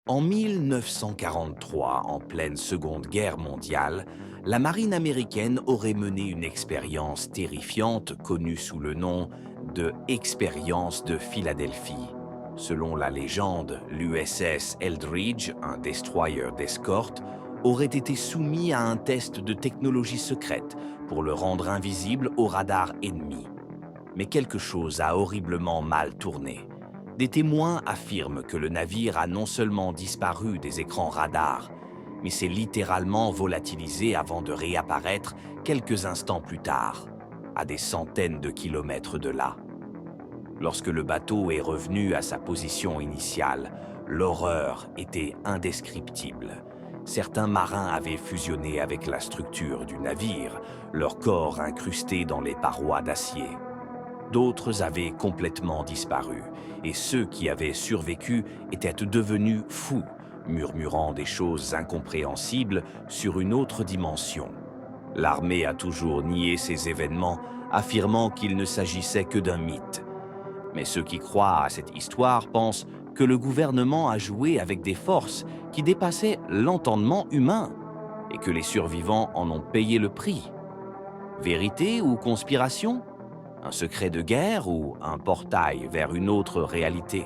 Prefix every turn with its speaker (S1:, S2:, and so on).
S1: En 1943, en pleine Seconde Guerre mondiale, la marine américaine aurait mené une expérience terrifiante connue sous le nom de Expérience de Philadelphie. Selon la légende, l'USS Eldridge, un destroyer d'escorte, aurait été soumis à un test de technologie secrète pour le rendre invisible au radar ennemi. Mais quelque chose a horriblement mal tourné. Des témoins affirment que le navire a non seulement disparu des écrans radars, mais s'est littéralement volatilisé avant de réapparaître quelques instants plus tard, à des centaines de kilomètres de là. Lorsque le bateau est revenu à sa position initiale, l'horreur était indescriptible. Certains marins avaient fusionné avec la structure du navire, leur corps incrustés dans les parois d'acier. D'autres avaient complètement disparu, et ceux qui avaient survécu étaient devenus fous, murmurant des choses incompréhensibles sur une autre dimension. L'armée a toujours nié ces événements, affirmant qu'il ne s'agissait que d'un mythe. Mais ceux qui croient à cette histoire pensent que le gouvernement a joué avec des forces qui dépassaient l'entendement humain, et que les survivants en ont payé le prix. Vérité ou conspiration? Un secret de guerre ou un portail vers une autre réalité?